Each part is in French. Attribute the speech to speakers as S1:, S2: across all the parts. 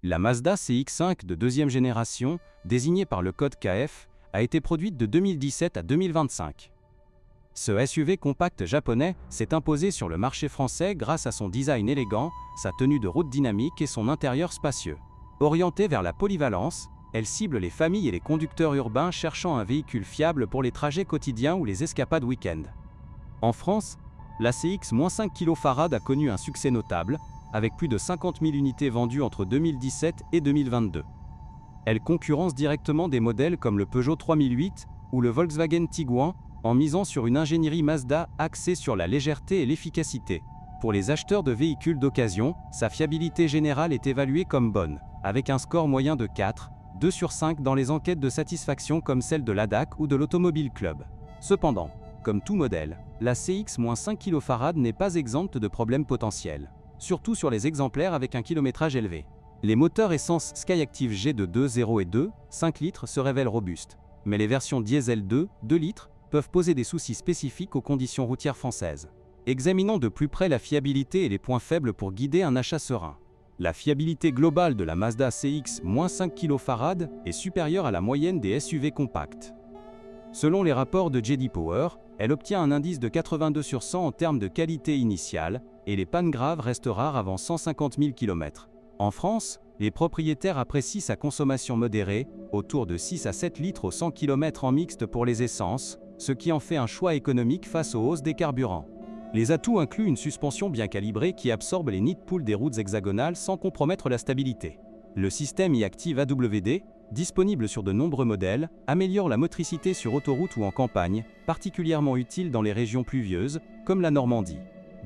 S1: La Mazda CX-5 de deuxième génération, désignée par le code KF, a été produite de 2017 à 2025. Ce SUV compact japonais s'est imposé sur le marché français grâce à son design élégant, sa tenue de route dynamique et son intérieur spacieux. Orientée vers la polyvalence, elle cible les familles et les conducteurs urbains cherchant un véhicule fiable pour les trajets quotidiens ou les escapades week-end. En France, la CX-5 kg a connu un succès notable, avec plus de 50 000 unités vendues entre 2017 et 2022. Elle concurrence directement des modèles comme le Peugeot 3008 ou le Volkswagen Tiguan, en misant sur une ingénierie Mazda axée sur la légèreté et l'efficacité. Pour les acheteurs de véhicules d'occasion, sa fiabilité générale est évaluée comme bonne, avec un score moyen de 4, 2 sur 5 dans les enquêtes de satisfaction comme celle de l'ADAC ou de l'Automobile Club. Cependant, comme tout modèle, la CX-5 kg n'est pas exempte de problèmes potentiels, surtout sur les exemplaires avec un kilométrage élevé. Les moteurs essence Skyactiv G de 2.0 et 2,5 litres se révèlent robustes, mais les versions diesel 2 litres peuvent poser des soucis spécifiques aux conditions routières françaises. Examinons de plus près la fiabilité et les points faibles pour guider un achat serein. La fiabilité globale de la Mazda CX-5 kg est supérieure à la moyenne des SUV compacts. Selon les rapports de J.D. Power, elle obtient un indice de 82 sur 100 en termes de qualité initiale, et les pannes graves restent rares avant 150 000 km. En France, les propriétaires apprécient sa consommation modérée, autour de 6 à 7 litres au 100 km en mixte pour les essences, ce qui en fait un choix économique face aux hausses des carburants. Les atouts incluent une suspension bien calibrée qui absorbe les nids de poules des routes hexagonales sans compromettre la stabilité. Le système e-Active AWD, disponible sur de nombreux modèles, améliore la motricité sur autoroute ou en campagne, particulièrement utile dans les régions pluvieuses, comme la Normandie.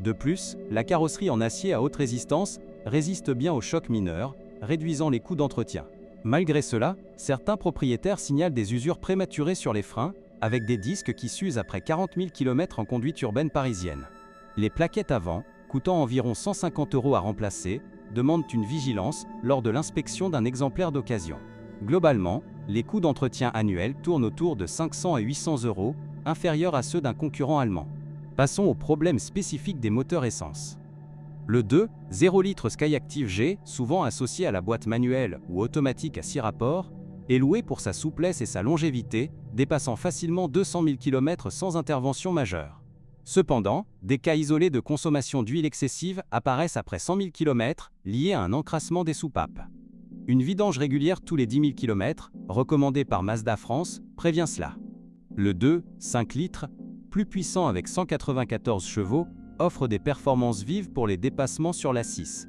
S1: De plus, la carrosserie en acier à haute résistance résiste bien aux chocs mineurs, réduisant les coûts d'entretien. Malgré cela, certains propriétaires signalent des usures prématurées sur les freins, avec des disques qui s'usent après 40 000 km en conduite urbaine parisienne. Les plaquettes avant, coûtant environ 150 € à remplacer, demandent une vigilance lors de l'inspection d'un exemplaire d'occasion. Globalement, les coûts d'entretien annuels tournent autour de 500 à 800 €, inférieurs à ceux d'un concurrent allemand. Passons aux problèmes spécifiques des moteurs essence. Le 2.0 litre Skyactiv G, souvent associé à la boîte manuelle ou automatique à 6 rapports, est loué pour sa souplesse et sa longévité, dépassant facilement 200 000 km sans intervention majeure. Cependant, des cas isolés de consommation d'huile excessive apparaissent après 100 000 km, liés à un encrassement des soupapes. Une vidange régulière tous les 10 000 km, recommandée par Mazda France, prévient cela. Le 2.5 litres, plus puissant avec 194 chevaux, offre des performances vives pour les dépassements sur la 6.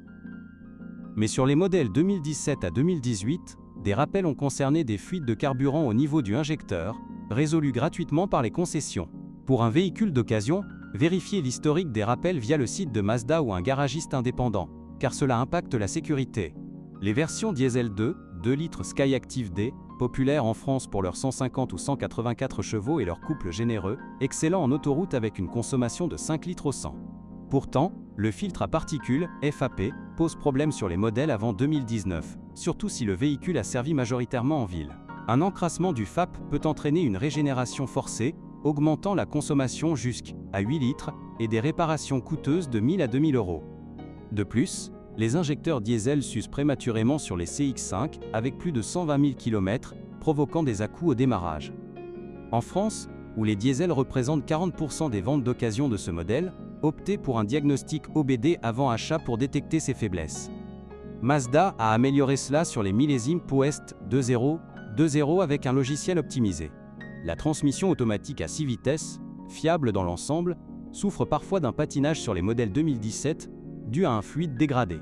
S1: Mais sur les modèles 2017 à 2018, des rappels ont concerné des fuites de carburant au niveau du injecteur, résolus gratuitement par les concessions. Pour un véhicule d'occasion, vérifiez l'historique des rappels via le site de Mazda ou un garagiste indépendant, car cela impacte la sécurité. Les versions diesel 2 litres Skyactiv D, populaires en France pour leurs 150 ou 184 chevaux et leur couple généreux, excellent en autoroute avec une consommation de 5 litres au 100. Pourtant, le filtre à particules, FAP, pose problème sur les modèles avant 2019, surtout si le véhicule a servi majoritairement en ville. Un encrassement du FAP peut entraîner une régénération forcée, augmentant la consommation jusqu'à 8 litres et des réparations coûteuses de 1 000 à 2 000 €. De plus, les injecteurs diesel s'usent prématurément sur les CX-5 avec plus de 120 000 km, provoquant des à-coups au démarrage. En France, où les diesels représentent 40% des ventes d'occasion de ce modèle, optez pour un diagnostic OBD avant achat pour détecter ses faiblesses. Mazda a amélioré cela sur les millésimes Poest 2.0 avec un logiciel optimisé. La transmission automatique à 6 vitesses, fiable dans l'ensemble, souffre parfois d'un patinage sur les modèles 2017, dû à un fluide dégradé.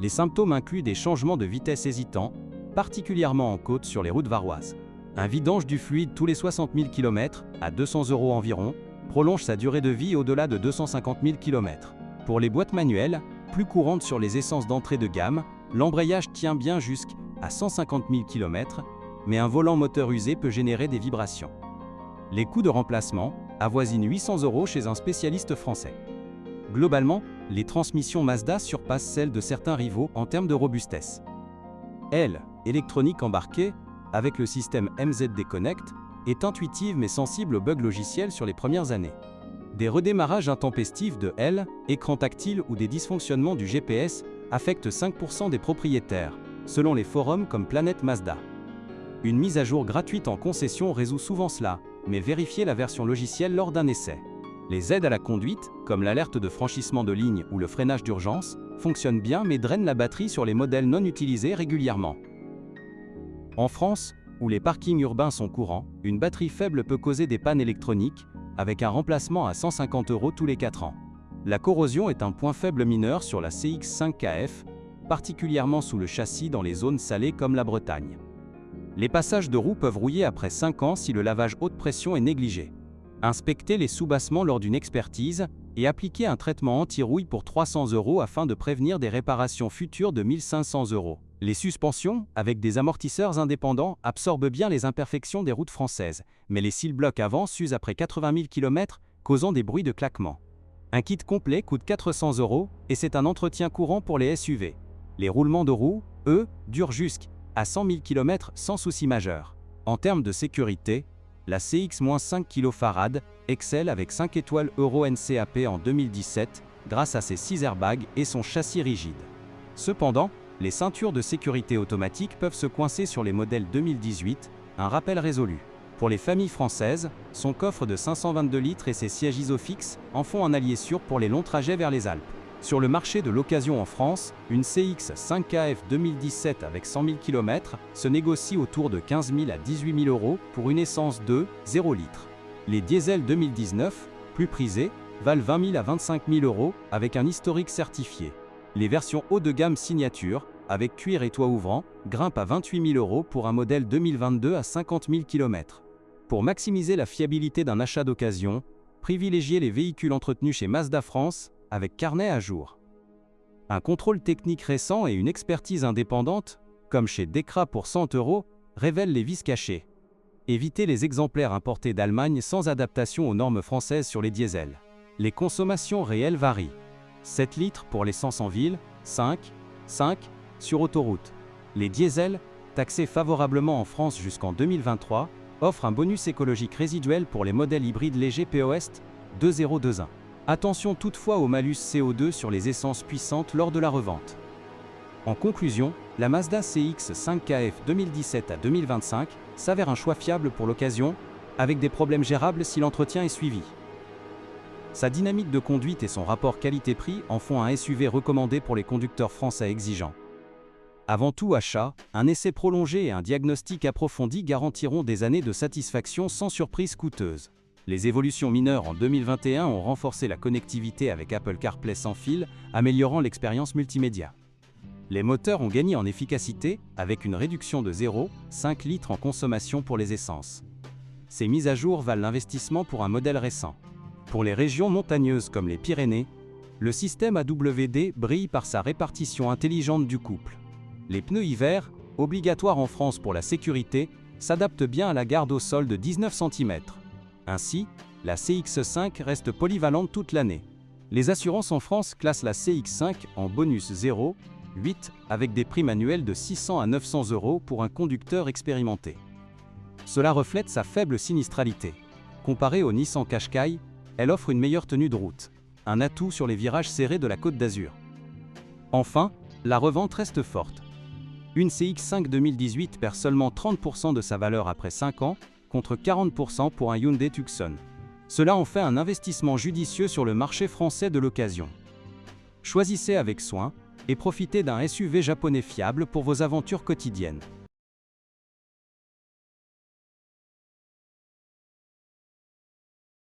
S1: Les symptômes incluent des changements de vitesse hésitants, particulièrement en côte sur les routes varoises. Un vidange du fluide tous les 60 000 km, à 200 € environ, prolonge sa durée de vie au-delà de 250 000 km. Pour les boîtes manuelles, plus courantes sur les essences d'entrée de gamme, l'embrayage tient bien jusqu'à 150 000 km, mais un volant moteur usé peut générer des vibrations. Les coûts de remplacement avoisinent 800 € chez un spécialiste français. Globalement, les transmissions Mazda surpassent celles de certains rivaux en termes de robustesse. L'électronique embarquée, avec le système MZD Connect, est intuitive mais sensible aux bugs logiciels sur les premières années. Des redémarrages intempestifs de écran tactile ou des dysfonctionnements du GPS affectent 5% des propriétaires, selon les forums comme Planète Mazda. Une mise à jour gratuite en concession résout souvent cela, mais vérifiez la version logicielle lors d'un essai. Les aides à la conduite, comme l'alerte de franchissement de ligne ou le freinage d'urgence, fonctionnent bien mais drainent la batterie sur les modèles non utilisés régulièrement. En France, où les parkings urbains sont courants, une batterie faible peut causer des pannes électroniques, avec un remplacement à 150 € tous les 4 ans. La corrosion est un point faible mineur sur la CX-5KF, particulièrement sous le châssis dans les zones salées comme la Bretagne. Les passages de roues peuvent rouiller après 5 ans si le lavage haute pression est négligé. Inspectez les soubassements lors d'une expertise et appliquez un traitement anti-rouille pour 300 € afin de prévenir des réparations futures de 1 500 €. Les suspensions, avec des amortisseurs indépendants, absorbent bien les imperfections des routes françaises, mais les cils-blocs avant s'usent après 80 000 km, causant des bruits de claquement. Un kit complet coûte 400 € et c'est un entretien courant pour les SUV. Les roulements de roues, eux, durent jusqu'à 100 000 km sans souci majeur. En termes de sécurité, la CX-5 kF excelle avec 5 étoiles Euro NCAP en 2017 grâce à ses 6 airbags et son châssis rigide. Cependant, les ceintures de sécurité automatique peuvent se coincer sur les modèles 2018, un rappel résolu. Pour les familles françaises, son coffre de 522 litres et ses sièges Isofix en font un allié sûr pour les longs trajets vers les Alpes. Sur le marché de l'occasion en France, une CX-5KF 2017 avec 100 000 km se négocie autour de 15 000 à 18 000 € pour une essence de 0 litre. Les diesels 2019, plus prisés, valent 20 000 à 25 000 € avec un historique certifié. Les versions haut de gamme signature, avec cuir et toit ouvrant, grimpent à 28 000 € pour un modèle 2022 à 50 000 km. Pour maximiser la fiabilité d'un achat d'occasion, privilégiez les véhicules entretenus chez Mazda France, avec carnet à jour. Un contrôle technique récent et une expertise indépendante, comme chez Dekra pour 100 €, révèlent les vices cachés. Évitez les exemplaires importés d'Allemagne sans adaptation aux normes françaises sur les diesels. Les consommations réelles varient. 7 litres pour l'essence en ville, 5 sur autoroute. Les diesels, taxés favorablement en France jusqu'en 2023, offrent un bonus écologique résiduel pour les modèles hybrides légers POST 2021. Attention toutefois au malus CO2 sur les essences puissantes lors de la revente. En conclusion, la Mazda CX-5KF 2017 à 2025 s'avère un choix fiable pour l'occasion, avec des problèmes gérables si l'entretien est suivi. Sa dynamique de conduite et son rapport qualité-prix en font un SUV recommandé pour les conducteurs français exigeants. Avant tout achat, un essai prolongé et un diagnostic approfondi garantiront des années de satisfaction sans surprise coûteuse. Les évolutions mineures en 2021 ont renforcé la connectivité avec Apple CarPlay sans fil, améliorant l'expérience multimédia. Les moteurs ont gagné en efficacité, avec une réduction de 0,5 litres en consommation pour les essences. Ces mises à jour valent l'investissement pour un modèle récent. Pour les régions montagneuses comme les Pyrénées, le système AWD brille par sa répartition intelligente du couple. Les pneus hiver, obligatoires en France pour la sécurité, s'adaptent bien à la garde au sol de 19 cm. Ainsi, la CX-5 reste polyvalente toute l'année. Les assurances en France classent la CX-5 en bonus 0,8 avec des primes annuelles de 600 à 900 € pour un conducteur expérimenté. Cela reflète sa faible sinistralité. Comparée au Nissan Qashqai, elle offre une meilleure tenue de route, un atout sur les virages serrés de la Côte d'Azur. Enfin, la revente reste forte. Une CX-5 2018 perd seulement 30% de sa valeur après 5 ans, contre 40% pour un Hyundai Tucson. Cela en fait un investissement judicieux sur le marché français de l'occasion. Choisissez avec soin et profitez d'un SUV japonais fiable pour vos aventures quotidiennes.